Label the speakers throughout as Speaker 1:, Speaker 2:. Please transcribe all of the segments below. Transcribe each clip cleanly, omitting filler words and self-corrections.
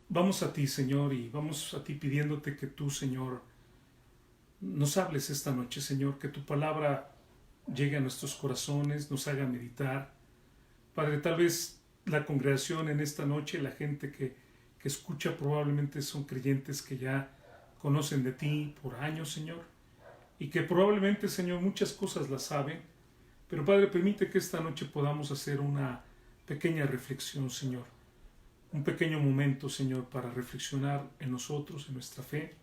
Speaker 1: vamos a ti, Señor, y vamos a ti pidiéndote que tú, Señor, nos hables esta noche, Señor, que tu palabra llegue a nuestros corazones, nos haga meditar. Padre, tal vez la congregación en esta noche, la gente que escucha probablemente son creyentes que ya conocen de ti por años, Señor, y que probablemente, Señor, muchas cosas las saben, pero Padre, permite que esta noche podamos hacer una pequeña reflexión, Señor, un pequeño momento, Señor, para reflexionar en nosotros, en nuestra fe,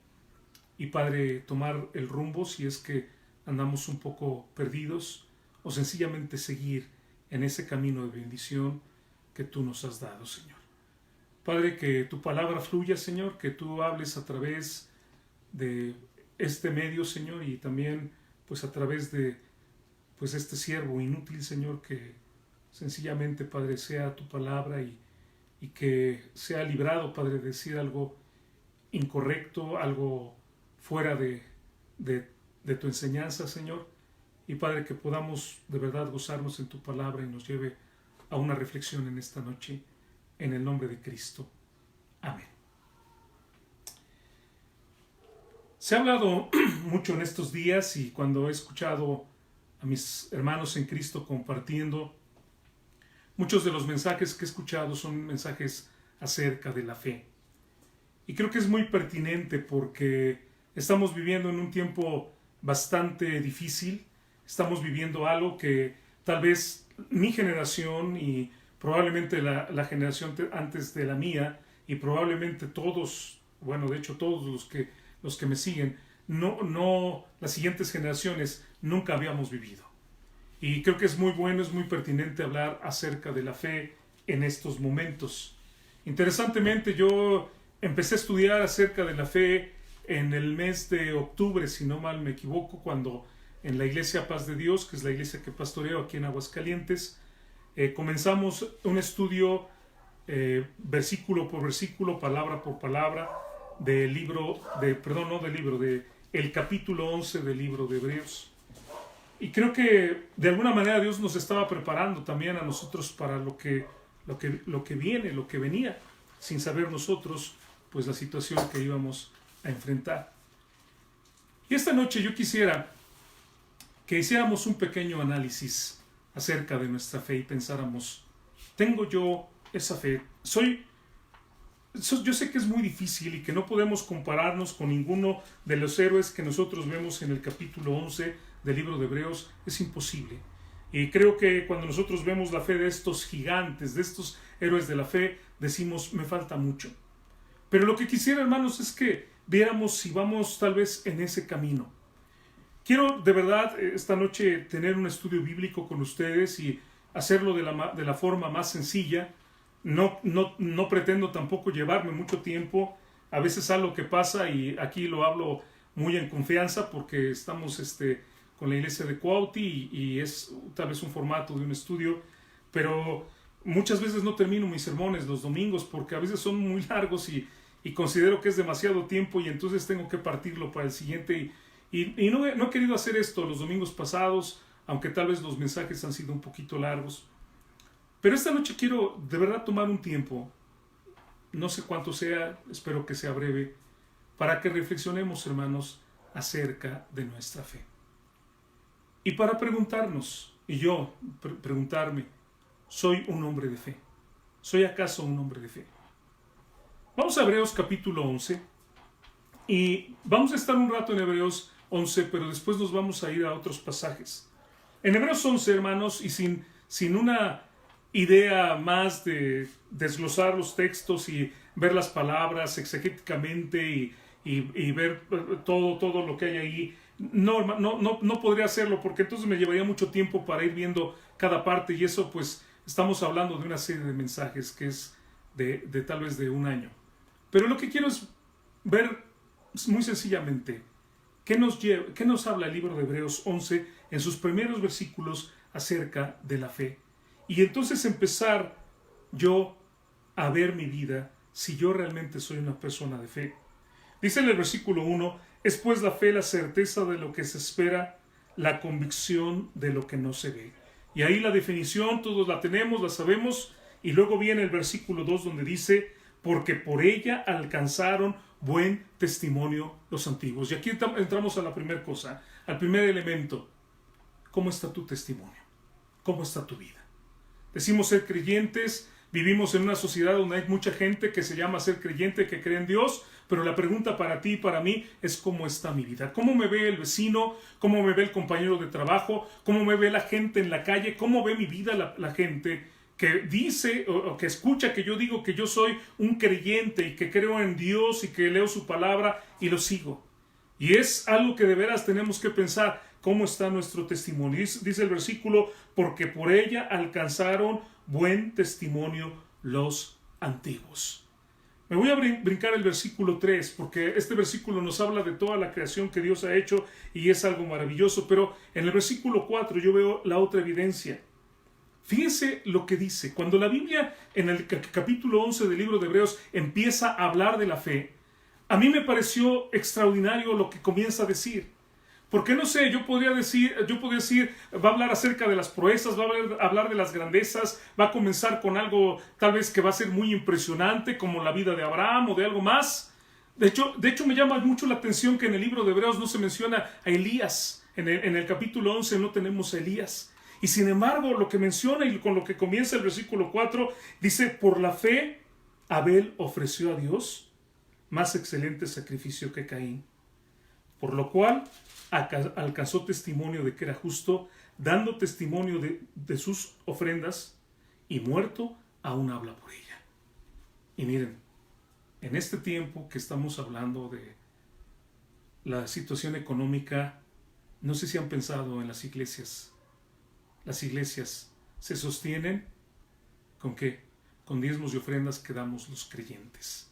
Speaker 1: y Padre, tomar el rumbo si es que andamos un poco perdidos, o sencillamente seguir en ese camino de bendición que tú nos has dado, Señor. Padre, que tu palabra fluya, Señor, que tú hables a través de este medio, Señor, y también pues a través de pues este siervo inútil, Señor, que sencillamente, Padre, sea tu palabra y que sea librado, Padre, de decir algo incorrecto, algo fuera de tu enseñanza, Señor, y Padre, que podamos de verdad gozarnos en tu palabra y nos lleve a una reflexión en esta noche, en el nombre de Cristo. Amén. Se ha hablado mucho en estos días y cuando he escuchado a mis hermanos en Cristo compartiendo, muchos de los mensajes que he escuchado son mensajes acerca de la fe. Y creo que es muy pertinente porque estamos viviendo en un tiempo bastante difícil, estamos viviendo algo que tal vez mi generación y probablemente la generación antes de la mía y probablemente todos, bueno, de hecho todos los que me siguen, las siguientes generaciones nunca habíamos vivido. Y creo que es muy bueno, es muy pertinente hablar acerca de la fe en estos momentos. Interesantemente, yo empecé a estudiar acerca de la fe en el mes de octubre, si no mal me equivoco, cuando en la Iglesia Paz de Dios, que es la iglesia que pastoreo aquí en Aguascalientes, comenzamos un estudio versículo por versículo, palabra por palabra, del el capítulo 11 del libro de Hebreos. Y creo que de alguna manera Dios nos estaba preparando también a nosotros para lo que viene, lo que venía, sin saber nosotros pues la situación que íbamos a enfrentar. Y esta noche yo quisiera que hiciéramos un pequeño análisis acerca de nuestra fe y pensáramos, ¿tengo yo esa fe? Yo sé que es muy difícil y que no podemos compararnos con ninguno de los héroes que nosotros vemos en el capítulo 11 del libro de Hebreos, es imposible. Y creo que cuando nosotros vemos la fe de estos gigantes, de estos héroes de la fe, decimos, me falta mucho. Pero lo que quisiera, hermanos, es que viéramos si vamos tal vez en ese camino. Quiero de verdad esta noche tener un estudio bíblico con ustedes y hacerlo de la forma más sencilla. No pretendo tampoco llevarme mucho tiempo. A veces algo que pasa, y aquí lo hablo muy en confianza porque estamos con la iglesia de Cuauhti y es tal vez un formato de un estudio, pero muchas veces no termino mis sermones los domingos porque a veces son muy largos y considero que es demasiado tiempo y entonces tengo que partirlo para el siguiente y no he querido hacer esto los domingos pasados, aunque tal vez los mensajes han sido un poquito largos. Pero esta noche quiero de verdad tomar un tiempo, no sé cuánto sea, espero que sea breve, para que reflexionemos, hermanos, acerca de nuestra fe. Y para preguntarnos, y yo preguntarme, ¿soy un hombre de fe? ¿Soy acaso un hombre de fe? Vamos a Hebreos capítulo 11 y vamos a estar un rato en Hebreos 11, pero después nos vamos a ir a otros pasajes. En Hebreos 11, hermanos, y sin una idea más de desglosar los textos y ver las palabras exegéticamente y ver todo lo que hay ahí, no podría hacerlo porque entonces me llevaría mucho tiempo para ir viendo cada parte y eso pues estamos hablando de una serie de mensajes que es de tal vez de un año. Pero lo que quiero es ver muy sencillamente qué nos habla el libro de Hebreos 11 en sus primeros versículos acerca de la fe. Y entonces empezar yo a ver mi vida si yo realmente soy una persona de fe. Dice en el versículo 1, es pues la fe la certeza de lo que se espera, la convicción de lo que no se ve. Y ahí la definición, todos la tenemos, la sabemos, y luego viene el versículo 2 donde dice, porque por ella alcanzaron buen testimonio los antiguos. Y aquí entramos a la primera cosa, al primer elemento. ¿Cómo está tu testimonio? ¿Cómo está tu vida? Decimos ser creyentes, vivimos en una sociedad donde hay mucha gente que se llama ser creyente, que cree en Dios, pero la pregunta para ti y para mí es ¿cómo está mi vida? ¿Cómo me ve el vecino? ¿Cómo me ve el compañero de trabajo? ¿Cómo me ve la gente en la calle? ¿Cómo ve mi vida la gente que dice o que escucha que yo digo que yo soy un creyente y que creo en Dios y que leo su palabra y lo sigo? Y es algo que de veras tenemos que pensar, ¿cómo está nuestro testimonio? Dice el versículo, porque por ella alcanzaron buen testimonio los antiguos. Me voy a brincar el versículo 3, porque este versículo nos habla de toda la creación que Dios ha hecho y es algo maravilloso, pero en el versículo 4 yo veo la otra evidencia. Fíjense lo que dice. Cuando la Biblia en el capítulo 11 del libro de Hebreos empieza a hablar de la fe, a mí me pareció extraordinario lo que comienza a decir. Porque no sé, yo podría decir, va a hablar acerca de las proezas, va a hablar de las grandezas, va a comenzar con algo tal vez que va a ser muy impresionante, como la vida de Abraham o de algo más. De hecho me llama mucho la atención que en el libro de Hebreos no se menciona a Elías. En el capítulo 11 no tenemos a Elías. Y sin embargo, lo que menciona y con lo que comienza el versículo 4, dice, por la fe Abel ofreció a Dios más excelente sacrificio que Caín, por lo cual alcanzó testimonio de que era justo, dando testimonio de sus ofrendas, y muerto aún habla por ella. Y miren, en este tiempo que estamos hablando de la situación económica, no sé si han pensado en las iglesias. Las iglesias se sostienen ¿con qué? Con diezmos y ofrendas que damos los creyentes.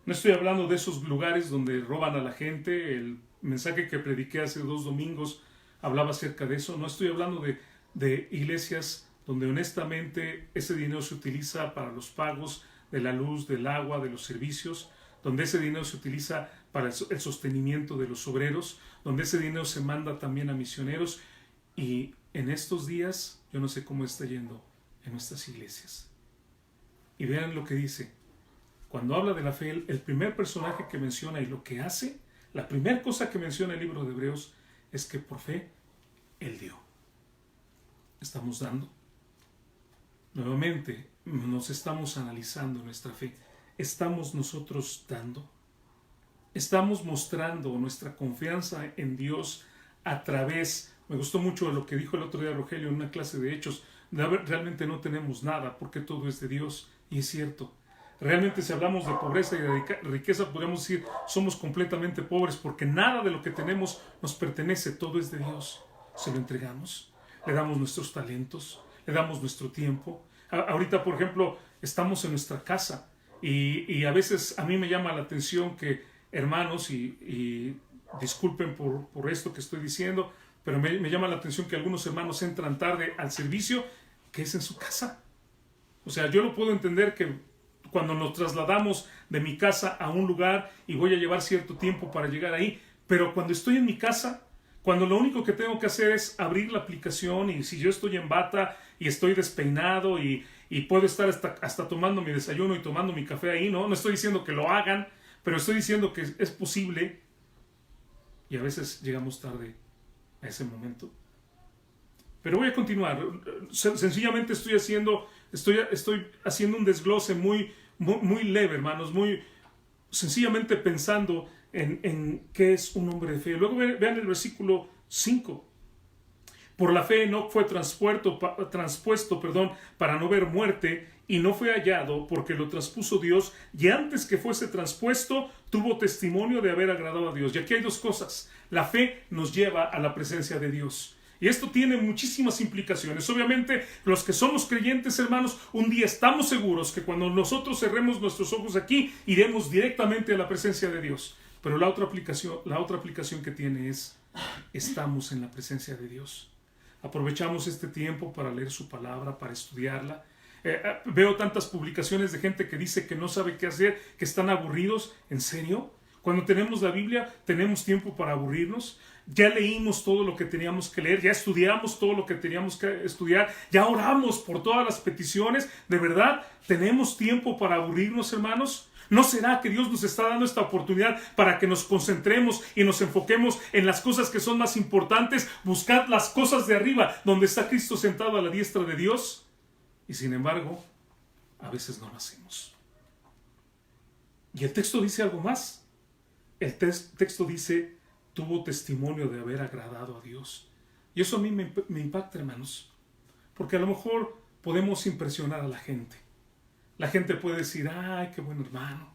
Speaker 1: No estoy hablando de esos lugares donde roban a la gente. El mensaje que prediqué hace 2 domingos hablaba acerca de eso. No estoy hablando de iglesias donde honestamente ese dinero se utiliza para los pagos de la luz, del agua, de los servicios, donde ese dinero se utiliza para el sostenimiento de los obreros, donde ese dinero se manda también a misioneros. Y en estos días yo no sé cómo está yendo en nuestras iglesias. Y vean lo que dice. Cuando habla de la fe, el primer personaje que menciona y lo que hace, la primera cosa que menciona el libro de Hebreos es que por fe Él dio. Estamos dando. Nuevamente, nos estamos analizando nuestra fe. ¿Estamos nosotros dando? ¿Estamos mostrando nuestra confianza en Dios a través? Me gustó mucho lo que dijo el otro día Rogelio en una clase de Hechos. Realmente no tenemos nada porque todo es de Dios. Y es cierto. Realmente si hablamos de pobreza y de riqueza, podríamos decir somos completamente pobres porque nada de lo que tenemos nos pertenece, todo es de Dios. Se lo entregamos, le damos nuestros talentos, le damos nuestro tiempo. Ahorita, por ejemplo, estamos en nuestra casa y a veces a mí me llama la atención que hermanos, y disculpen por esto que estoy diciendo, pero me llama la atención que algunos hermanos entran tarde al servicio que es en su casa. O sea, yo lo puedo entender que cuando nos trasladamos de mi casa a un lugar y voy a llevar cierto tiempo para llegar ahí, pero cuando estoy en mi casa, cuando lo único que tengo que hacer es abrir la aplicación y si yo estoy en bata y estoy despeinado y puedo estar hasta tomando mi desayuno y tomando mi café ahí, no estoy diciendo que lo hagan, pero estoy diciendo que es posible y a veces llegamos tarde a ese momento. Pero voy a continuar. Sencillamente estoy haciendo un desglose muy leve, hermanos, muy sencillamente pensando en qué es un hombre de fe. Luego vean el versículo 5. Por la fe Enoc fue transpuesto para no ver muerte y no fue hallado porque lo transpuso Dios y antes que fuese transpuesto tuvo testimonio de haber agradado a Dios. Y aquí hay 2 cosas. La fe nos lleva a la presencia de Dios. Y esto tiene muchísimas implicaciones. Obviamente, los que somos creyentes, hermanos, un día estamos seguros que cuando nosotros cerremos nuestros ojos aquí, iremos directamente a la presencia de Dios. Pero la otra aplicación que tiene es, estamos en la presencia de Dios. Aprovechamos este tiempo para leer su palabra, para estudiarla. Veo tantas publicaciones de gente que dice que no sabe qué hacer, que están aburridos. ¿En serio? Cuando tenemos la Biblia, ¿tenemos tiempo para aburrirnos? ya leímos todo lo que teníamos que leer, ya estudiamos todo lo que teníamos que estudiar, ya oramos por todas las peticiones. ¿De verdad tenemos tiempo para aburrirnos, hermanos? ¿No será que Dios nos está dando esta oportunidad para que nos concentremos y nos enfoquemos en las cosas que son más importantes? Buscad las cosas de arriba, donde está Cristo sentado a la diestra de Dios. Y sin embargo, a veces no lo hacemos. Y el texto dice algo más. El texto dice, tuvo testimonio de haber agradado a Dios. Y eso a mí me impacta, hermanos. Porque a lo mejor podemos impresionar a la gente. La gente puede decir, ay, qué buen hermano,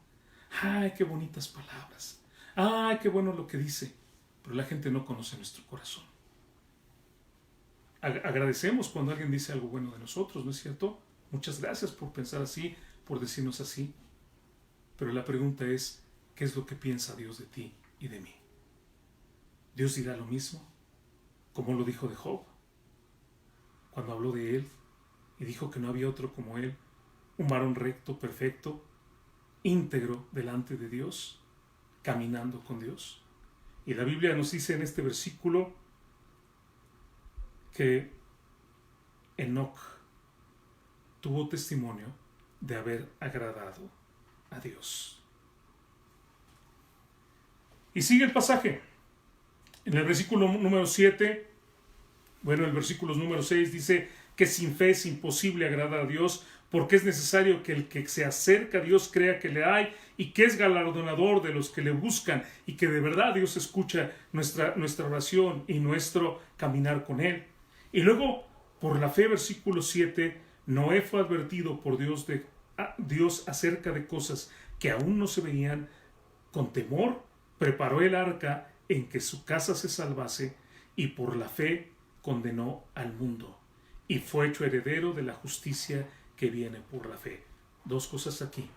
Speaker 1: ay, qué bonitas palabras, ay, qué bueno lo que dice. Pero la gente no conoce nuestro corazón. Agradecemos cuando alguien dice algo bueno de nosotros, ¿no es cierto? Muchas gracias por pensar así, por decirnos así. Pero la pregunta es, ¿qué es lo que piensa Dios de ti y de mí? ¿Dios dirá lo mismo? Como lo dijo de Job, cuando habló de él y dijo que no había otro como él, un varón recto, perfecto, íntegro delante de Dios, caminando con Dios. Y la Biblia nos dice en este versículo que Enoc tuvo testimonio de haber agradado a Dios. Y sigue el pasaje. En el versículo número 7, bueno, el versículo número 6 dice que sin fe es imposible agradar a Dios, porque es necesario que el que se acerca a Dios crea que le hay y que es galardonador de los que le buscan y que de verdad Dios escucha nuestra oración y nuestro caminar con Él. Y luego, por la fe, versículo 7, Noé fue advertido por Dios acerca de cosas que aún no se veían. Con temor preparó el arca en que su casa se salvase y por la fe condenó al mundo y fue hecho heredero de la justicia que viene por la fe. Dos cosas aquí.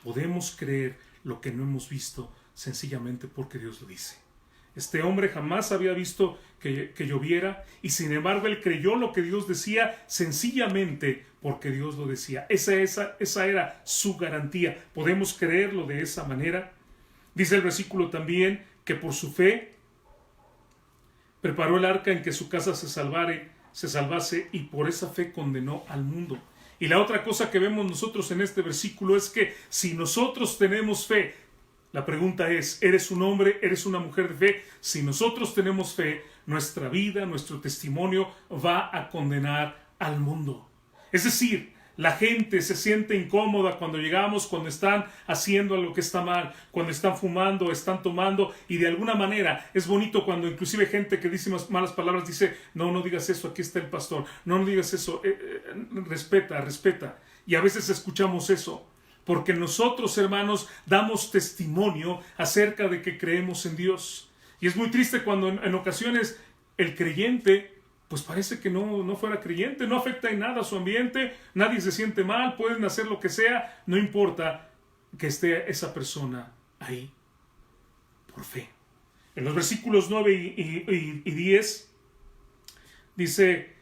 Speaker 1: Podemos creer lo que no hemos visto sencillamente porque Dios lo dice. Este hombre jamás había visto que lloviera y sin embargo él creyó lo que Dios decía sencillamente porque Dios lo decía. Esa era su garantía. Podemos creerlo de esa manera. Dice el versículo también que por su fe preparó el arca en que su casa se salvase y por esa fe condenó al mundo. Y la otra cosa que vemos nosotros en este versículo es que si nosotros tenemos fe, la pregunta es, ¿eres un hombre, eres una mujer de fe? Si nosotros tenemos fe, nuestra vida, nuestro testimonio va a condenar al mundo. Es decir, la gente se siente incómoda cuando llegamos, cuando están haciendo algo que está mal, cuando están fumando, están tomando, y de alguna manera es bonito cuando inclusive gente que dice malas palabras dice, no digas eso, aquí está el pastor, no digas eso, respeta. Y a veces escuchamos eso, porque nosotros, hermanos, damos testimonio acerca de que creemos en Dios. Y es muy triste cuando en ocasiones el creyente pues parece que no fuera creyente, no afecta en nada a su ambiente, nadie se siente mal, pueden hacer lo que sea, no importa que esté esa persona ahí, por fe. En los versículos 9 y 10 dice,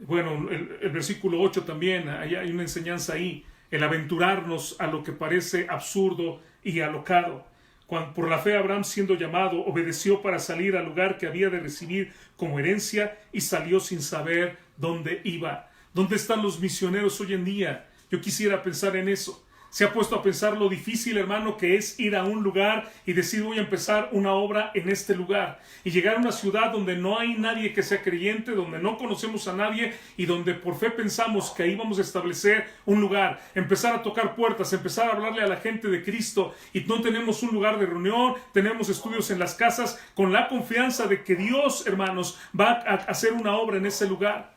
Speaker 1: bueno, el versículo 8 también, hay una enseñanza ahí, el aventurarnos a lo que parece absurdo y alocado. Cuando por la fe Abraham, siendo llamado, obedeció para salir al lugar que había de recibir como herencia y salió sin saber dónde iba. ¿Dónde están los misioneros hoy en día? Yo quisiera pensar en eso. ¿Se ha puesto a pensar lo difícil, hermano, que es ir a un lugar y decir voy a empezar una obra en este lugar? Y llegar a una ciudad donde no hay nadie que sea creyente, donde no conocemos a nadie y donde por fe pensamos que ahí vamos a establecer un lugar, empezar a tocar puertas, empezar a hablarle a la gente de Cristo y no tenemos un lugar de reunión, tenemos estudios en las casas con la confianza de que Dios, hermanos, va a hacer una obra en ese lugar.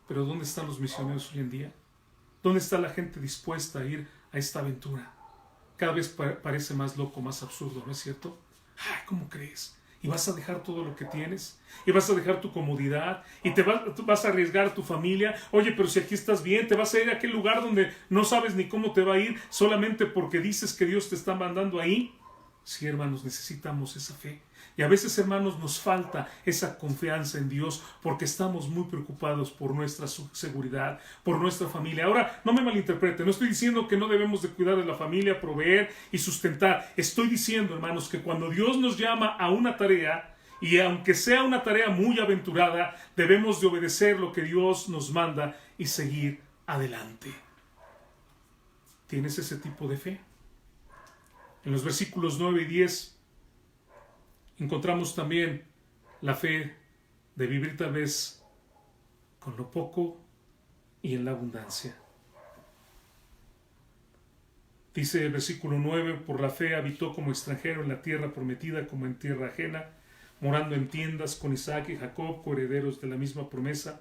Speaker 1: Pero ¿dónde están los misioneros hoy en día? ¿Dónde está la gente dispuesta a ir a esta aventura? Cada vez parece más loco, más absurdo, ¿no es cierto? Ay, ¿cómo crees? Y vas a dejar todo lo que tienes, y vas a dejar tu comodidad, y vas a arriesgar a tu familia. Oye, pero si aquí estás bien, te vas a ir a aquel lugar donde no sabes ni cómo te va a ir, solamente porque dices que Dios te está mandando ahí. Sí, hermanos, necesitamos esa fe. Y a veces, hermanos, nos falta esa confianza en Dios porque estamos muy preocupados por nuestra seguridad, por nuestra familia. Ahora, no me malinterprete, no estoy diciendo que no debemos de cuidar de la familia, proveer y sustentar. Estoy diciendo, hermanos, que cuando Dios nos llama a una tarea Y aunque sea una tarea muy aventurada, debemos de obedecer lo que Dios nos manda y seguir adelante. ¿Tienes ese tipo de fe? En los versículos 9 y 10 encontramos también la fe de vivir tal vez con lo poco y en la abundancia. Dice el versículo 9, por la fe habitó como extranjero en la tierra prometida como en tierra ajena, morando en tiendas con Isaac y Jacob, coherederos de la misma promesa,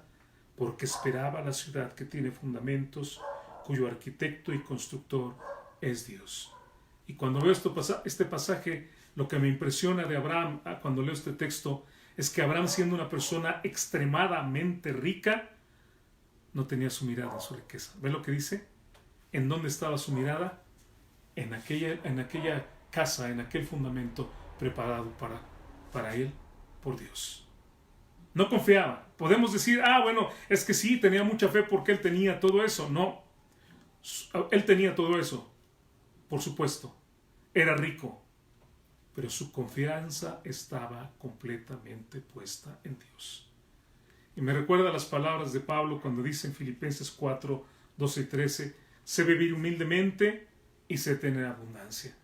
Speaker 1: porque esperaba la ciudad que tiene fundamentos, cuyo arquitecto y constructor es Dios. Y cuando veo este pasaje, lo que me impresiona de Abraham, cuando leo este texto, es que Abraham, siendo una persona extremadamente rica, no tenía su mirada en su riqueza. ¿Ve lo que dice? ¿En dónde estaba su mirada? En aquella casa, en aquel fundamento preparado para él por Dios. No confiaba. Podemos decir, bueno, es que sí, tenía mucha fe porque él tenía todo eso. No, él tenía todo eso, por supuesto. Era rico, pero su confianza estaba completamente puesta en Dios. Y me recuerda las palabras de Pablo cuando dice en Filipenses 4, 12 y 13, sé vivir humildemente y sé tener abundancia.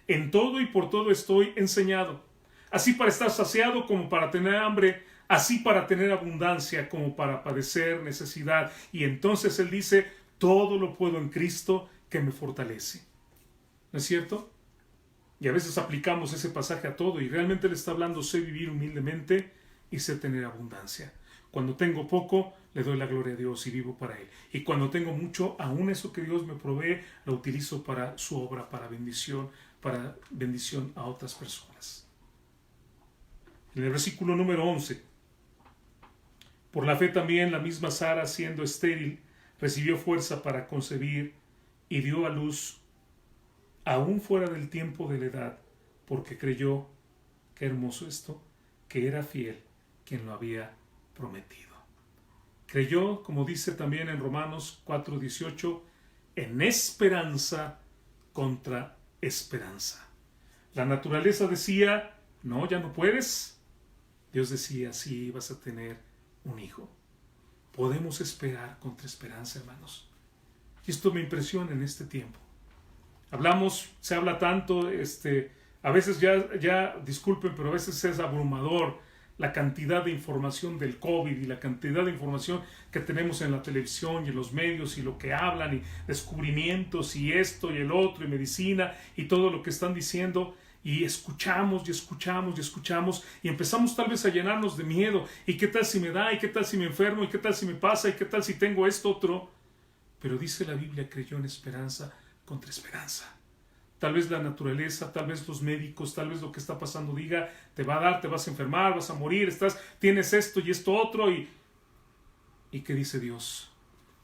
Speaker 1: En todo y por todo estoy enseñado, así para estar saciado como para tener hambre, así para tener abundancia como para padecer necesidad. Y entonces él dice, todo lo puedo en Cristo que me fortalece. ¿No es cierto? Y a veces aplicamos ese pasaje a todo y realmente le está hablando, sé vivir humildemente y sé tener abundancia. Cuando tengo poco, le doy la gloria a Dios y vivo para Él. Y cuando tengo mucho, aún eso que Dios me provee, lo utilizo para su obra, para bendición a otras personas. En el versículo número 11, por la fe también la misma Sara, siendo estéril, recibió fuerza para concebir y dio a luz aún fuera del tiempo de la edad, porque creyó, qué hermoso esto, que era fiel quien lo había prometido. Creyó, como dice también en Romanos 4:18, en esperanza contra esperanza. La naturaleza decía, no, ya no puedes. Dios decía, sí, vas a tener un hijo. Podemos esperar contra esperanza, hermanos. Y esto me impresiona en este tiempo. Se habla tanto, a veces ya disculpen, pero a veces es abrumador la cantidad de información del COVID y la cantidad de información que tenemos en la televisión y en los medios y lo que hablan y descubrimientos y esto y el otro y medicina y todo lo que están diciendo y escuchamos y escuchamos y escuchamos y empezamos tal vez a llenarnos de miedo y qué tal si me da y qué tal si me enfermo y qué tal si me pasa y qué tal si tengo esto otro. Pero dice la Biblia, creyó en esperanza contra esperanza. Tal vez la naturaleza, tal vez los médicos, tal vez lo que está pasando diga, te va a dar, te vas a enfermar, vas a morir, tienes esto y esto otro. ¿Y qué dice Dios?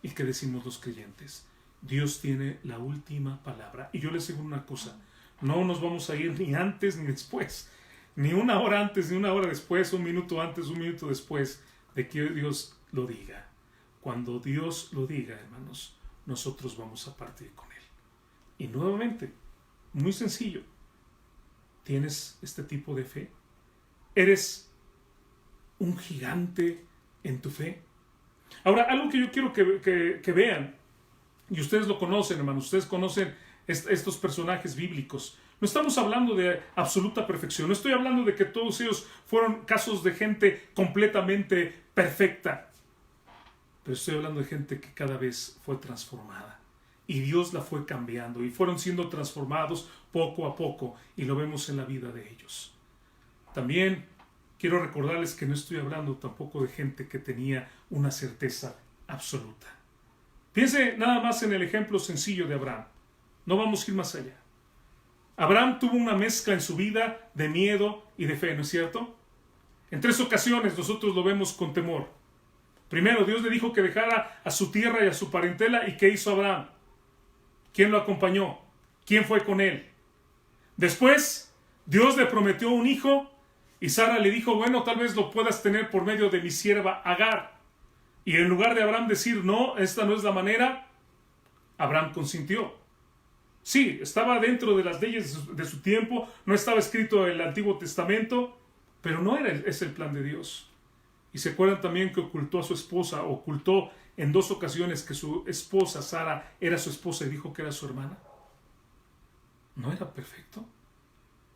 Speaker 1: ¿Y qué decimos los creyentes? Dios tiene la última palabra. Y yo les digo una cosa, no nos vamos a ir ni antes ni después, ni una hora antes, ni una hora después, un minuto antes, un minuto después de que Dios lo diga. Cuando Dios lo diga, hermanos, nosotros vamos a partir con Él. Y nuevamente, muy sencillo. ¿Tienes este tipo de fe? ¿Eres un gigante en tu fe? Ahora, algo que yo quiero que vean, y ustedes lo conocen, hermanos, ustedes conocen estos personajes bíblicos. No estamos hablando de absoluta perfección, no estoy hablando de que todos ellos fueron casos de gente completamente perfecta, pero estoy hablando de gente que cada vez fue transformada. Y Dios la fue cambiando y fueron siendo transformados poco a poco y lo vemos en la vida de ellos. También quiero recordarles que no estoy hablando tampoco de gente que tenía una certeza absoluta. Piense nada más en el ejemplo sencillo de Abraham. No vamos a ir más allá. Abraham tuvo una mezcla en su vida de miedo y de fe, ¿no es cierto? En 3 ocasiones nosotros lo vemos con temor. Primero, Dios le dijo que dejara a su tierra y a su parentela. ¿Y qué hizo Abraham? ¿Quién lo acompañó? ¿Quién fue con él? Después, Dios le prometió un hijo y Sara le dijo, bueno, tal vez lo puedas tener por medio de mi sierva Agar. Y en lugar de Abraham decir, no, esta no es la manera, Abraham consintió. Sí, estaba dentro de las leyes de su tiempo, no estaba escrito en el Antiguo Testamento, Pero no es el plan de Dios. Y se acuerdan también que ocultó a su esposa, ocultó en 2 ocasiones que su esposa, Sara, era su esposa y dijo que era su hermana. No era perfecto.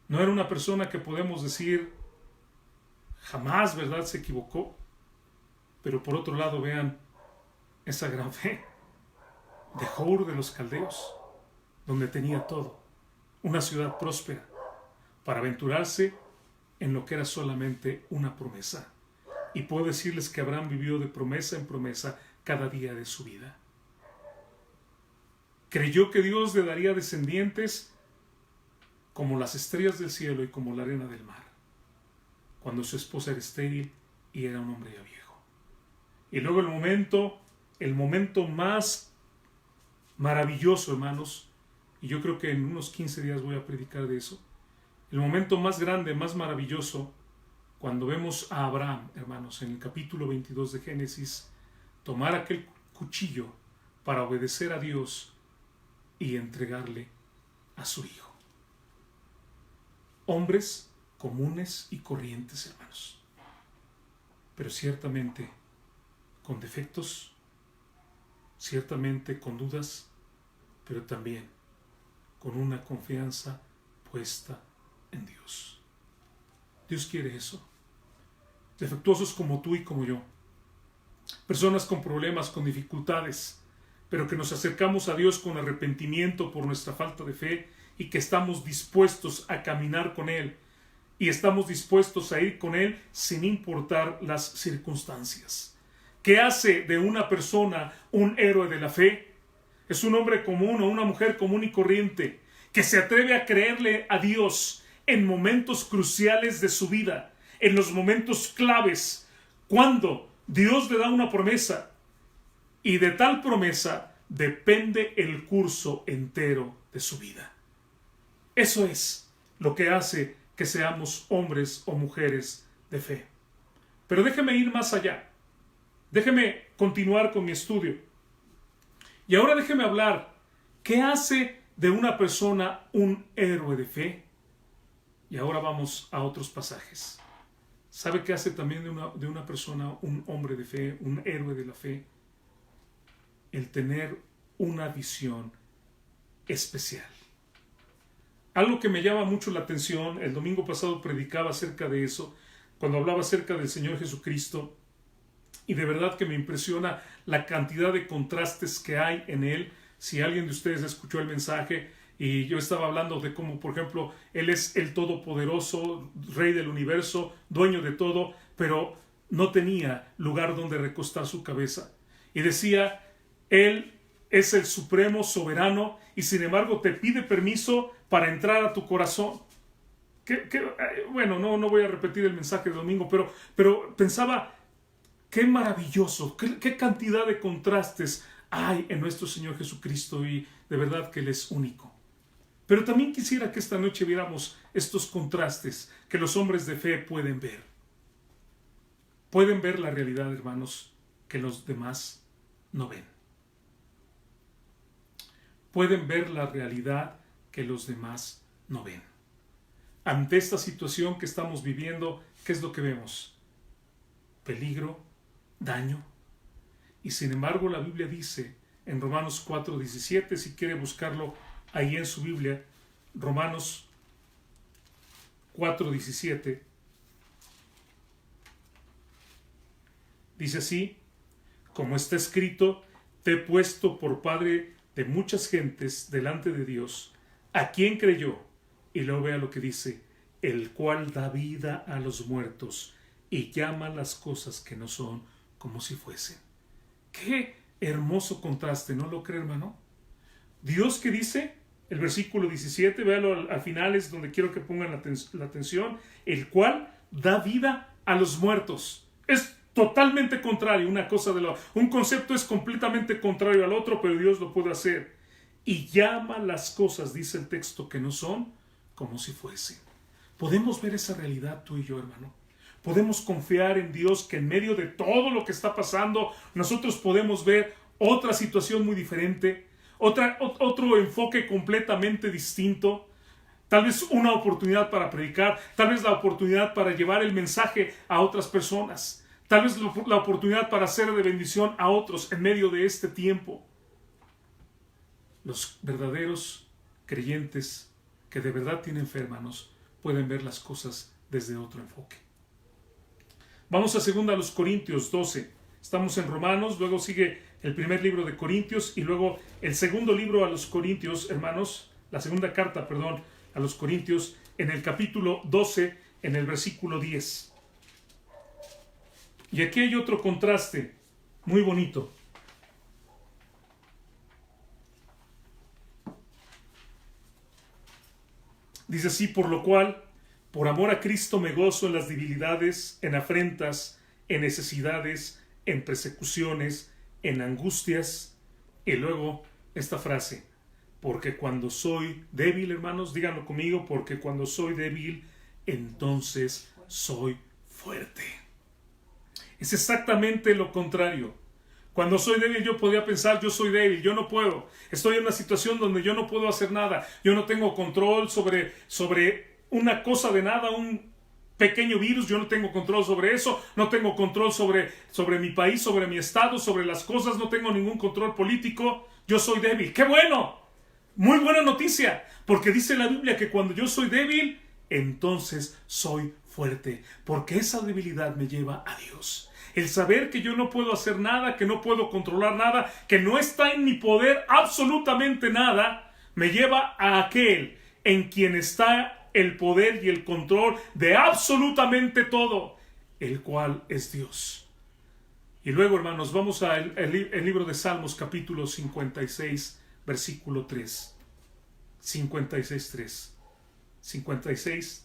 Speaker 1: No era una persona que podemos decir jamás, ¿verdad?, se equivocó. Pero por otro lado, vean esa gran fe de Ur de los Caldeos, donde tenía todo, una ciudad próspera, para aventurarse en lo que era solamente una promesa. Y puedo decirles que Abraham vivió de promesa en promesa cada día de su vida. Creyó que Dios le daría descendientes como las estrellas del cielo y como la arena del mar, cuando su esposa era estéril y era un hombre ya viejo. Y luego el momento más maravilloso, hermanos, y yo creo que en unos 15 días voy a predicar de eso, el momento más grande, más maravilloso, cuando vemos a Abraham, hermanos, en el capítulo 22 de Génesis, tomar aquel cuchillo para obedecer a Dios y entregarle a su hijo. Hombres comunes y corrientes, hermanos, pero ciertamente con defectos, ciertamente con dudas, pero también con una confianza puesta en Dios. Dios quiere eso. Defectuosos como tú y como yo. Personas con problemas, con dificultades, pero que nos acercamos a Dios con arrepentimiento por nuestra falta de fe y que estamos dispuestos a caminar con Él y estamos dispuestos a ir con Él sin importar las circunstancias. ¿Qué hace de una persona un héroe de la fe? Es un hombre común o una mujer común y corriente que se atreve a creerle a Dios en momentos cruciales de su vida, en los momentos claves, cuando Dios le da una promesa y de tal promesa depende el curso entero de su vida. Eso es lo que hace que seamos hombres o mujeres de fe. Pero déjeme ir más allá. Déjeme continuar con mi estudio. Y ahora déjeme hablar, ¿qué hace de una persona un héroe de fe? Y ahora vamos a otros pasajes. ¿Sabe qué hace también de una persona un hombre de fe, un héroe de la fe? El tener una visión especial. Algo que me llama mucho la atención, el domingo pasado predicaba acerca de eso, cuando hablaba acerca del Señor Jesucristo, y de verdad que me impresiona la cantidad de contrastes que hay en Él. Si alguien de ustedes escuchó el mensaje, y yo estaba hablando de cómo, por ejemplo, Él es el Todopoderoso, Rey del universo, dueño de todo, pero no tenía lugar donde recostar su cabeza. Y decía, Él es el supremo soberano y sin embargo te pide permiso para entrar a tu corazón. Bueno, no voy a repetir el mensaje del domingo, pero pensaba, qué maravilloso, qué cantidad de contrastes hay en nuestro Señor Jesucristo y de verdad que Él es único. Pero también quisiera que esta noche viéramos estos contrastes que los hombres de fe pueden ver. Pueden ver la realidad, hermanos, que los demás no ven. Pueden ver la realidad que los demás no ven. Ante esta situación que estamos viviendo, ¿qué es lo que vemos? Peligro, daño. Y sin embargo la Biblia dice en Romanos 4:17, si quiere buscarlo ahí en su Biblia, Romanos 4:17, dice así, como está escrito, te he puesto por padre de muchas gentes delante de Dios, a quien creyó, y luego vea lo que dice, el cual da vida a los muertos y llama las cosas que no son como si fuesen. Qué hermoso contraste, ¿no lo cree, hermano? Dios, que dice, el versículo 17, véalo al final, es donde quiero que pongan la atención, el cual da vida a los muertos. Es totalmente contrario, un concepto es completamente contrario al otro, pero Dios lo puede hacer. Y llama las cosas, dice el texto, que no son como si fuesen. Podemos ver esa realidad tú y yo, hermano. Podemos confiar en Dios que en medio de todo lo que está pasando, nosotros podemos ver otra situación muy diferente, otro enfoque completamente distinto. tal vez una oportunidad para predicar, tal vez la oportunidad para llevar el mensaje a otras personas, tal vez la oportunidad para ser de bendición a otros en medio de este tiempo. Los verdaderos creyentes que de verdad tienen fe, hermanos, pueden ver las cosas desde otro enfoque. Vamos a 2 Corintios 12. Estamos en Romanos, luego sigue el primer libro de Corintios y luego el segundo libro a los Corintios, hermanos, la segunda carta, perdón, a los Corintios, en el capítulo 12, en el versículo 10. Y aquí hay otro contraste muy bonito. Dice así: por lo cual, por amor a Cristo me gozo en las debilidades, en afrentas, en necesidades, en persecuciones, en angustias. Y luego esta frase: porque cuando soy débil, hermanos, díganlo conmigo, porque cuando soy débil, entonces soy fuerte. Es exactamente lo contrario. Cuando soy débil, yo podía pensar, yo soy débil, yo no puedo. Estoy en una situación donde yo no puedo hacer nada. Yo no tengo control sobre una cosa de nada, un pequeño virus, yo no tengo control sobre eso, no tengo control sobre mi país, sobre mi estado, sobre las cosas, no tengo ningún control político. Yo soy débil. ¡Qué bueno! Muy buena noticia, porque dice la Biblia que cuando yo soy débil, entonces soy fuerte, porque esa debilidad me lleva a Dios. El saber que yo no puedo hacer nada, que no puedo controlar nada, que no está en mi poder absolutamente nada, me lleva a aquel en quien está el poder y el control de absolutamente todo, el cual es Dios. Y luego, hermanos, vamos al libro de Salmos, capítulo 56, versículo 3. 56,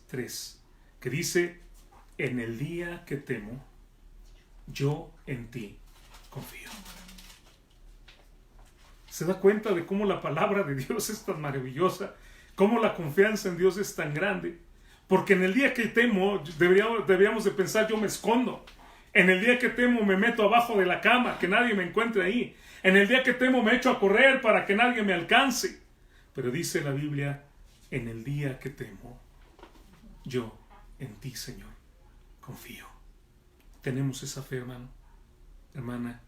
Speaker 1: 3, que dice: en el día que temo, yo en ti confío. ¿Se da cuenta de cómo la palabra de Dios es tan maravillosa? Cómo la confianza en Dios es tan grande. Porque en el día que temo, deberíamos de pensar, yo me escondo. En el día que temo me meto abajo de la cama, que nadie me encuentre ahí. En el día que temo me echo a correr para que nadie me alcance. Pero dice la Biblia: en el día que temo, yo en ti, Señor, confío. Tenemos esa fe, hermano, hermana,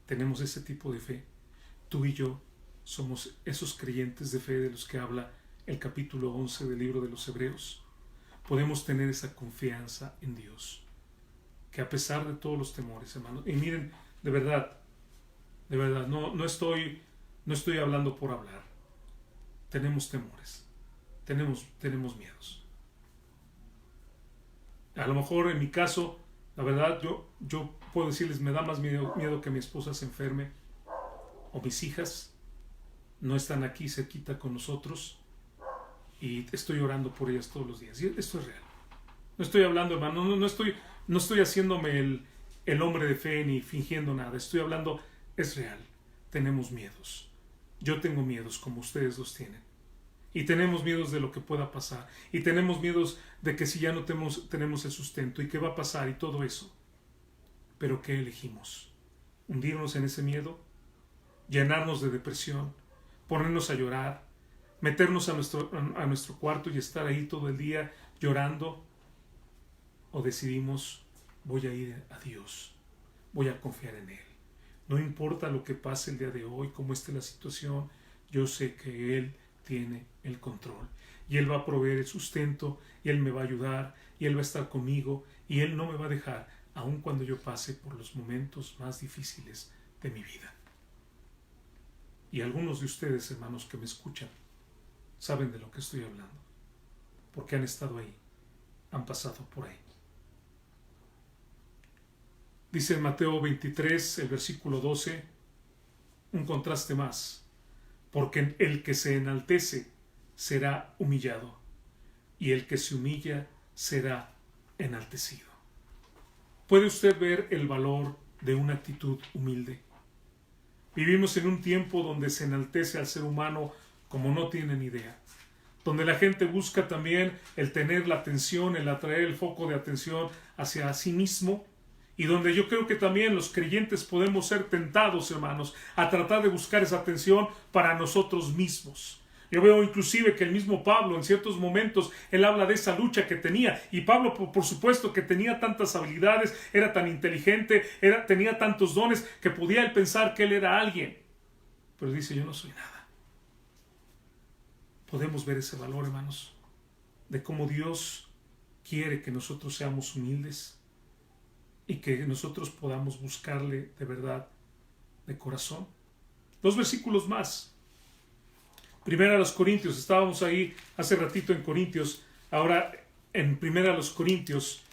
Speaker 1: tenemos ese tipo de fe. Tú y yo somos esos creyentes de fe de los que habla el capítulo 11 del libro de los Hebreos. Podemos tener esa confianza en Dios, que a pesar de todos los temores, hermano, y miren, de verdad, no estoy hablando por hablar. Tenemos temores, tenemos miedos. A lo mejor en mi caso, la verdad, yo puedo decirles, me da más miedo que mi esposa se enferme, o mis hijas no están aquí cerquita con nosotros, y estoy orando por ellas todos los días. Y esto es real. No estoy hablando, hermano, no estoy haciéndome el hombre de fe ni fingiendo nada. Estoy hablando, es real. Tenemos miedos. Yo tengo miedos como ustedes los tienen. Y tenemos miedos de lo que pueda pasar. Y tenemos miedos de que si ya no tenemos el sustento y qué va a pasar y todo eso. Pero ¿qué elegimos? ¿Hundirnos en ese miedo? ¿Llenarnos de depresión? ¿Ponernos a llorar? ¿Meternos a nuestro cuarto y estar ahí todo el día llorando? ¿O decidimos, voy a ir a Dios, voy a confiar en Él? No importa lo que pase el día de hoy, cómo esté la situación, yo sé que Él tiene el control y Él va a proveer el sustento y Él me va a ayudar y Él va a estar conmigo y Él no me va a dejar aun cuando yo pase por los momentos más difíciles de mi vida. Y algunos de ustedes, hermanos, que me escuchan, saben de lo que estoy hablando, porque han estado ahí, han pasado por ahí. Dice en Mateo 23, el versículo 12, un contraste más: porque el que se enaltece será humillado, y el que se humilla será enaltecido. ¿Puede usted ver el valor de una actitud humilde? Vivimos en un tiempo donde se enaltece al ser humano como no tienen idea, donde la gente busca también el tener la atención, el atraer el foco de atención hacia sí mismo, y donde yo creo que también los creyentes podemos ser tentados, hermanos, a tratar de buscar esa atención para nosotros mismos. Yo veo inclusive que el mismo Pablo en ciertos momentos, él habla de esa lucha que tenía. Y Pablo, por supuesto, que tenía tantas habilidades, era tan inteligente, tenía tantos dones, que podía él pensar que él era alguien. Pero dice, yo no soy nada. Podemos ver ese valor, hermanos, de cómo Dios quiere que nosotros seamos humildes y que nosotros podamos buscarle de verdad, de corazón. 2 versículos más. Primera a los Corintios, estábamos ahí hace ratito en Corintios, ahora en Primera a los Corintios,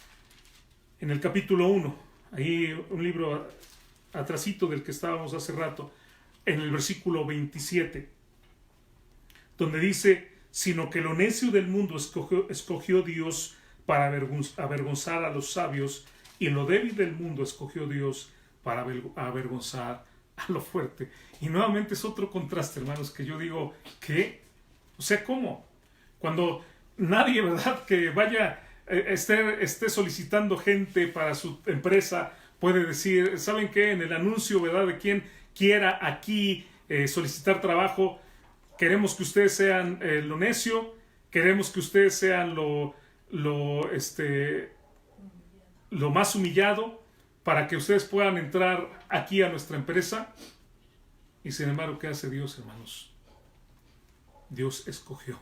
Speaker 1: en el capítulo 1, ahí un libro atrasito del que estábamos hace rato, en el versículo 27, donde dice, sino que lo necio del mundo escogió Dios para avergonzar a los sabios, y lo débil del mundo escogió Dios para avergonzar a lo fuerte. Y nuevamente es otro contraste, hermanos, que yo digo, ¿qué? O sea, ¿cómo? Cuando nadie, ¿verdad?, que vaya, esté solicitando gente para su empresa, puede decir, ¿saben qué? En el anuncio, ¿verdad?, de quien quiera aquí solicitar trabajo, queremos que ustedes sean lo necio, queremos que ustedes sean lo más humillado, para que ustedes puedan entrar aquí a nuestra empresa. Y sin embargo, ¿qué hace Dios, hermanos? Dios escogió.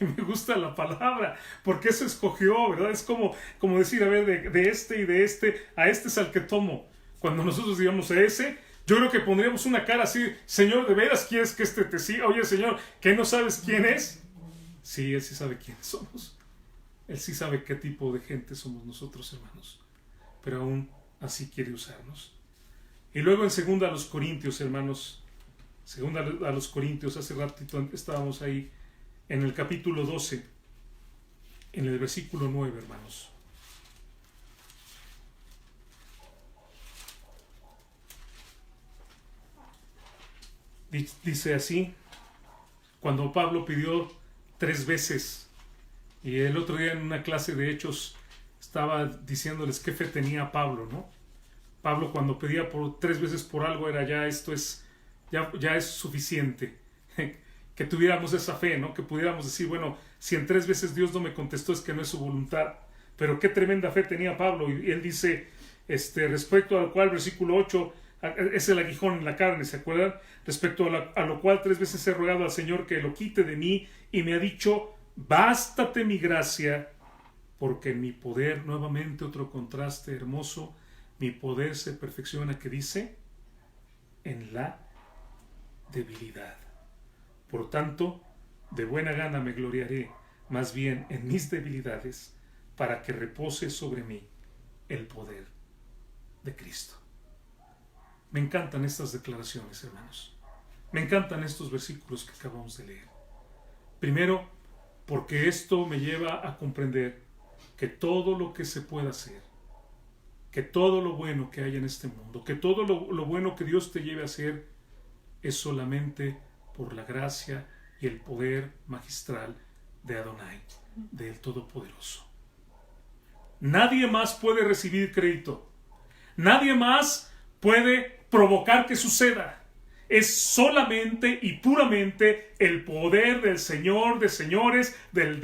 Speaker 1: Y me gusta la palabra, porque eso escogió, ¿verdad? Es como decir, a ver, de este y de este, a este es al que tomo. Cuando nosotros digamos a ese, yo creo que pondríamos una cara así, Señor, ¿de veras quieres que este te siga? Oye, Señor, ¿qué no sabes quién es? Sí, Él sí sabe quiénes somos. Él sí sabe qué tipo de gente somos nosotros, hermanos. Pero aún así quiere usarnos. Y luego en 2 a los Corintios, hermanos, 2 a los Corintios, hace ratito estábamos ahí, en el capítulo 12, en el versículo 9, hermanos. Dice así, cuando Pablo pidió 3 veces, y el otro día en una clase de Hechos estaba diciéndoles qué fe tenía Pablo, ¿no? Pablo cuando pedía 3 veces por algo era ya es suficiente. Que tuviéramos esa fe, ¿no? Que pudiéramos decir, bueno, si en 3 veces Dios no me contestó es que no es su voluntad. Pero qué tremenda fe tenía Pablo. Y él dice, respecto al cual, versículo 8, es el aguijón en la carne, ¿se acuerdan? Respecto a lo cual 3 veces he rogado al Señor que lo quite de mí, y me ha dicho, bástate mi gracia, porque en mi poder, nuevamente otro contraste hermoso, mi poder se perfecciona, que dice, en la debilidad. Por tanto, de buena gana me gloriaré, más bien en mis debilidades, para que repose sobre mí el poder de Cristo. Me encantan estas declaraciones, hermanos. Me encantan estos versículos que acabamos de leer. Primero, porque esto me lleva a comprender que todo lo que se pueda hacer, que todo lo bueno que hay en este mundo, que todo lo bueno que Dios te lleve a hacer, es solamente por la gracia y el poder magistral de Adonai, del Todopoderoso. Nadie más puede recibir crédito. Nadie más puede provocar que suceda. Es solamente y puramente el poder del Señor de señores, del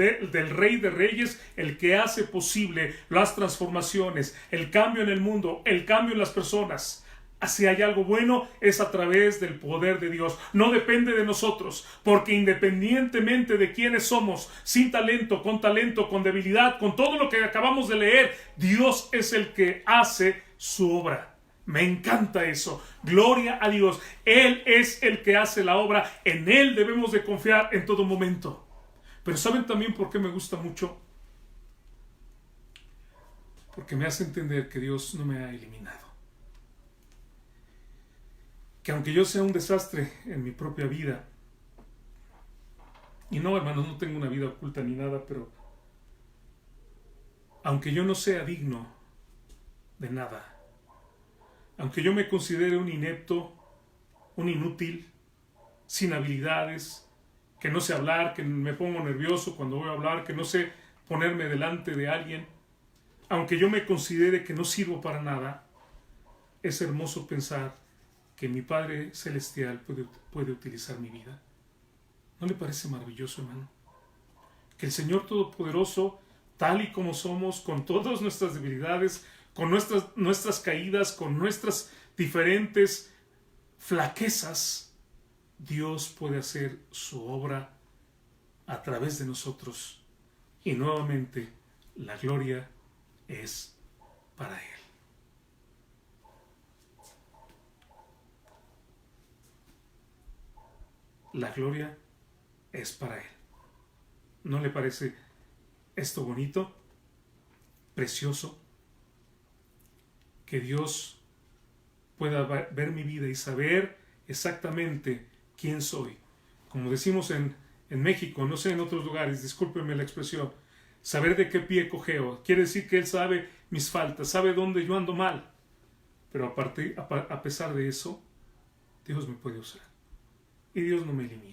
Speaker 1: Rey de reyes, el que hace posible las transformaciones, el cambio en el mundo, el cambio en las personas. Si hay algo bueno, es a través del poder de Dios. No depende de nosotros, porque independientemente de quiénes somos, sin talento, con debilidad, con todo lo que acabamos de leer, Dios es el que hace su obra. Me encanta eso. Gloria a Dios. Él es el que hace la obra. En Él debemos de confiar en todo momento. Pero ¿saben también por qué me gusta mucho? Porque me hace entender que Dios no me ha eliminado. Que aunque yo sea un desastre en mi propia vida, y no, hermanos, no tengo una vida oculta ni nada, pero aunque yo no sea digno de nada, aunque yo me considere un inepto, un inútil, sin habilidades, que no sé hablar, que me pongo nervioso cuando voy a hablar, que no sé ponerme delante de alguien, aunque yo me considere que no sirvo para nada, es hermoso pensar que mi Padre Celestial puede utilizar mi vida. ¿No le parece maravilloso, hermano? Que el Señor Todopoderoso, tal y como somos, con todas nuestras debilidades, con nuestras caídas, con nuestras diferentes flaquezas, Dios puede hacer su obra a través de nosotros. Y nuevamente, la gloria es para Él. La gloria es para Él. ¿No le parece esto bonito? Precioso. Que Dios pueda ver mi vida y saber exactamente quién soy. Como decimos en México, no sé en otros lugares, discúlpenme la expresión, saber de qué pie cojeo. Quiere decir que Él sabe mis faltas, sabe dónde yo ando mal. Pero a pesar de eso, Dios me puede usar. Y Dios no me elimina.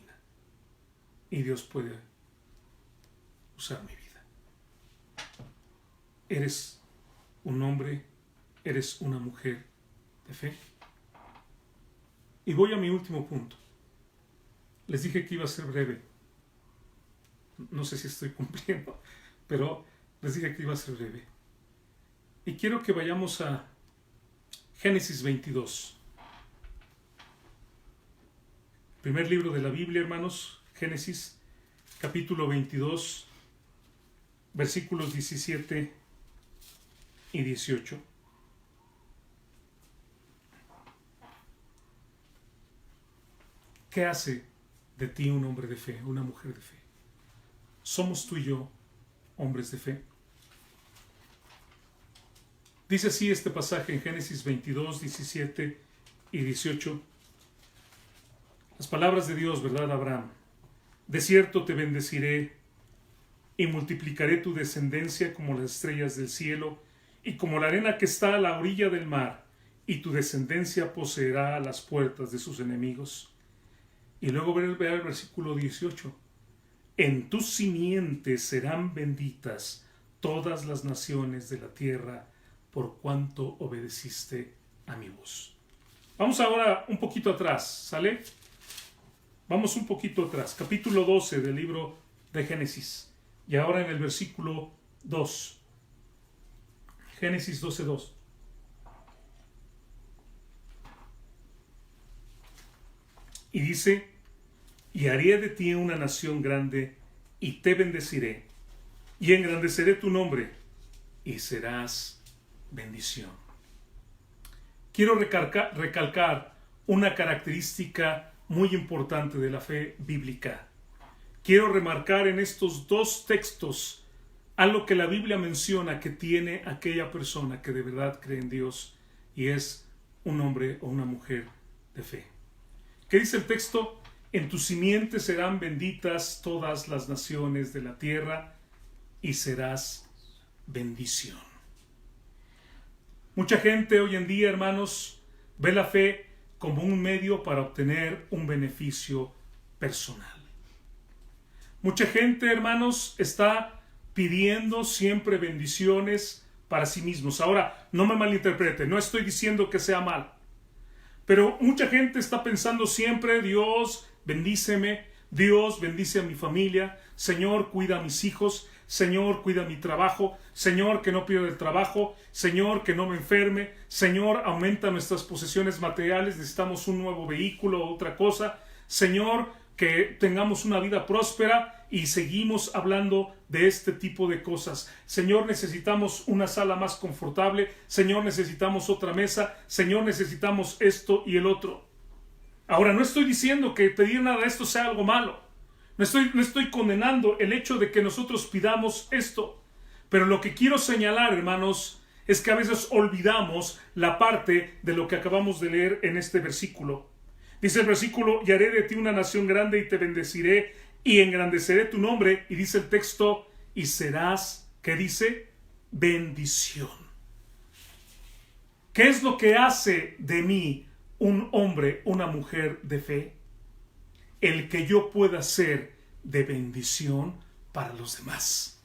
Speaker 1: Y Dios puede usar mi vida. ¿Eres un hombre? ¿Eres una mujer de fe? Y voy a mi último punto. Les dije que iba a ser breve. No sé si estoy cumpliendo, pero les dije que iba a ser breve. Y quiero que vayamos a Génesis 22. Primer libro de la Biblia, hermanos. Génesis, capítulo 22, versículos 17 y 18. ¿Qué hace de ti un hombre de fe, una mujer de fe? ¿Somos tú y yo hombres de fe? Dice así este pasaje en Génesis 22, 17 y 18. Las palabras de Dios, ¿verdad, Abraham? De cierto te bendeciré y multiplicaré tu descendencia como las estrellas del cielo y como la arena que está a la orilla del mar, y tu descendencia poseerá las puertas de sus enemigos. Y luego ve el versículo 18. En tus simientes serán benditas todas las naciones de la tierra, por cuanto obedeciste a mi voz. Vamos ahora un poquito atrás, ¿sale? Vamos un poquito atrás, capítulo 12 del libro de Génesis. Y ahora en el versículo 2. Génesis 12:2. Y dice: y haré de ti una nación grande, y te bendeciré, y engrandeceré tu nombre, y serás bendición. Quiero recalcar una característica muy importante de la fe bíblica. Quiero remarcar en estos dos textos algo que la Biblia menciona que tiene aquella persona que de verdad cree en Dios y es un hombre o una mujer de fe. ¿Qué dice el texto? En tu simiente serán benditas todas las naciones de la tierra y serás bendición. Mucha gente hoy en día, hermanos, ve la fe como un medio para obtener un beneficio personal. Mucha gente, hermanos, está pidiendo siempre bendiciones para sí mismos. Ahora, no me malinterprete, no estoy diciendo que sea mal, pero mucha gente está pensando siempre: Dios, bendíceme, Dios, bendice a mi familia, Señor, cuida a mis hijos, Señor, cuida mi trabajo, Señor, que no pierda el trabajo, Señor, que no me enferme, Señor, aumenta nuestras posesiones materiales, necesitamos un nuevo vehículo o otra cosa, Señor, que tengamos una vida próspera, y seguimos hablando de este tipo de cosas. Señor, necesitamos una sala más confortable, Señor, necesitamos otra mesa, Señor, necesitamos esto y el otro. Ahora, no estoy diciendo que pedir nada de esto sea algo malo. No estoy condenando el hecho de que nosotros pidamos esto. Pero lo que quiero señalar, hermanos, es que a veces olvidamos la parte de lo que acabamos de leer en este versículo. Dice el versículo: y haré de ti una nación grande y te bendeciré y engrandeceré tu nombre. Y dice el texto: y serás, ¿qué dice? Bendición. ¿Qué es lo que hace de mí un hombre, una mujer de fe? El que yo pueda ser de bendición para los demás.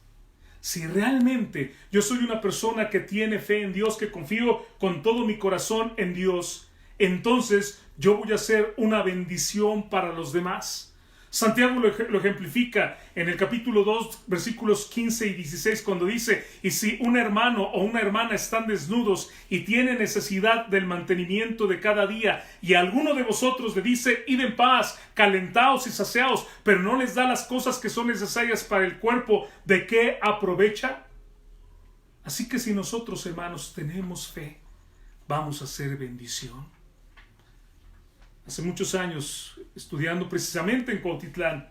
Speaker 1: Si realmente yo soy una persona que tiene fe en Dios, que confío con todo mi corazón en Dios, entonces yo voy a ser una bendición para los demás. Santiago lo ejemplifica en el capítulo 2, versículos 15 y 16, cuando dice: y si un hermano o una hermana están desnudos y tienen necesidad del mantenimiento de cada día, y alguno de vosotros le dice: id en paz, calentaos y saciaos, pero no les da las cosas que son necesarias para el cuerpo, ¿de qué aprovecha? Así que si nosotros, hermanos, tenemos fe, vamos a hacer bendición. Hace muchos años, estudiando precisamente en Cuautitlán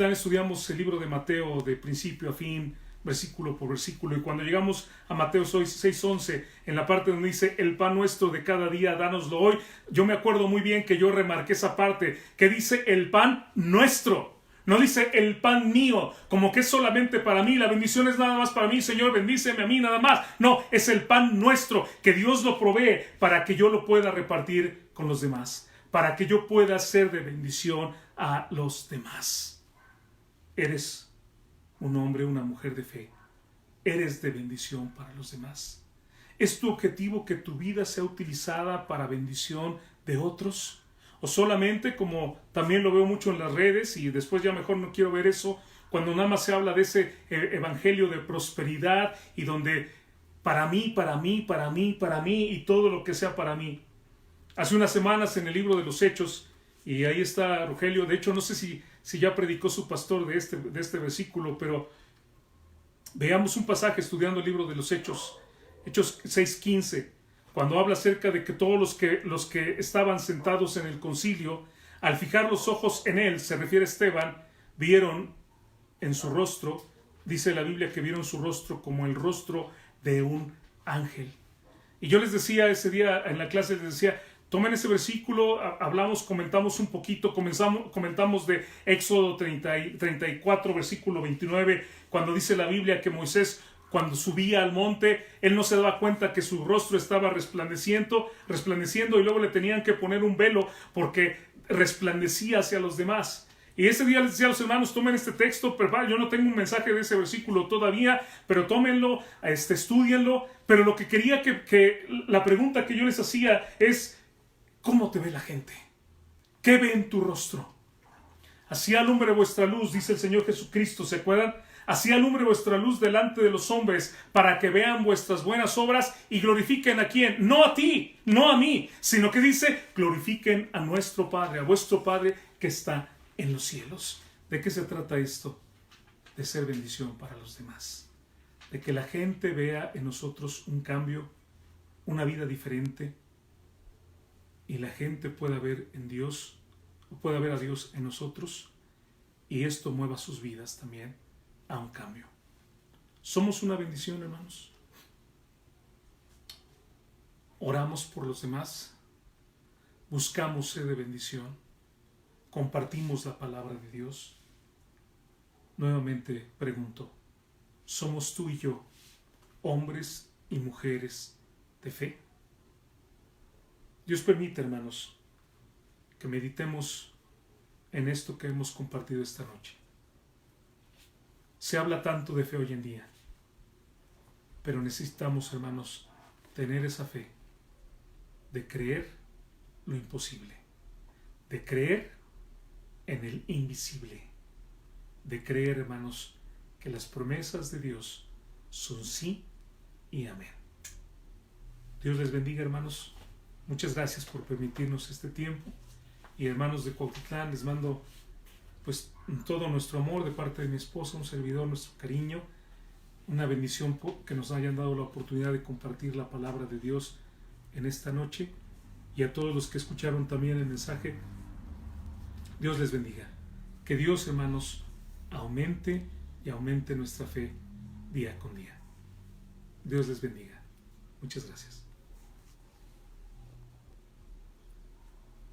Speaker 1: estudiamos el libro de Mateo de principio a fin, versículo por versículo, y cuando llegamos a Mateo 6:11, en la parte donde dice: el pan nuestro de cada día, dánoslo hoy, yo me acuerdo muy bien que yo remarqué esa parte, que dice el pan nuestro. No dice el pan mío, como que es solamente para mí, la bendición es nada más para mí, Señor, bendíceme a mí nada más. No, es el pan nuestro, que Dios lo provee para que yo lo pueda repartir con los demás, para que yo pueda ser de bendición a los demás. Eres un hombre, una mujer de fe. Eres de bendición para los demás. ¿Es tu objetivo que tu vida sea utilizada para bendición de otros? O solamente, como también lo veo mucho en las redes, y después ya mejor no quiero ver eso, cuando nada más se habla de ese evangelio de prosperidad y donde para mí, para mí, para mí, para mí y todo lo que sea para mí. Hace unas semanas en el libro de los Hechos, y ahí está Rogelio, de hecho no sé si ya predicó su pastor de este versículo, pero veamos un pasaje estudiando el libro de los Hechos, Hechos 6:15. Cuando habla acerca de que todos los que estaban sentados en el concilio, al fijar los ojos en él, se refiere a Esteban, vieron en su rostro, dice la Biblia que vieron su rostro como el rostro de un ángel. Y yo les decía ese día en la clase, les decía: tomen ese versículo, comentamos un poquito, comentamos de Éxodo 34, versículo 29, cuando dice la Biblia que Moisés, cuando subía al monte, él no se daba cuenta que su rostro estaba resplandeciendo, y luego le tenían que poner un velo porque resplandecía hacia los demás. Y ese día les decía a los hermanos: tomen este texto, yo no tengo un mensaje de ese versículo todavía, pero tómenlo, estudienlo. Pero lo que quería la pregunta que yo les hacía es: ¿cómo te ve la gente? ¿Qué ve en tu rostro? Así alumbre vuestra luz, dice el Señor Jesucristo, ¿se acuerdan? Así alumbre vuestra luz delante de los hombres, para que vean vuestras buenas obras y glorifiquen a quién. No a ti, no a mí, sino que dice: glorifiquen a nuestro Padre, a vuestro Padre que está en los cielos. ¿De qué se trata esto? De ser bendición para los demás. De que la gente vea en nosotros un cambio, una vida diferente, y la gente pueda ver en Dios, o pueda ver a Dios en nosotros, y esto mueva sus vidas también a un cambio. ¿Somos una bendición, hermanos? ¿Oramos por los demás? ¿Buscamos ser de bendición? ¿Compartimos la palabra de Dios? Nuevamente pregunto: ¿somos tú y yo hombres y mujeres de fe? Dios permite, hermanos, que meditemos en esto que hemos compartido esta noche. Se habla tanto de fe hoy en día, pero necesitamos, hermanos, tener esa fe de creer lo imposible, de creer en el invisible, de creer, hermanos, que las promesas de Dios son sí y amén. Dios les bendiga, hermanos. Muchas gracias por permitirnos este tiempo. Y hermanos de Cuautitlán, les mando pues todo nuestro amor de parte de mi esposa, un servidor, nuestro cariño, una bendición que nos hayan dado la oportunidad de compartir la palabra de Dios en esta noche. Y a todos los que escucharon también el mensaje, Dios les bendiga. Que Dios, hermanos, aumente y aumente nuestra fe día con día. Dios les bendiga. Muchas gracias.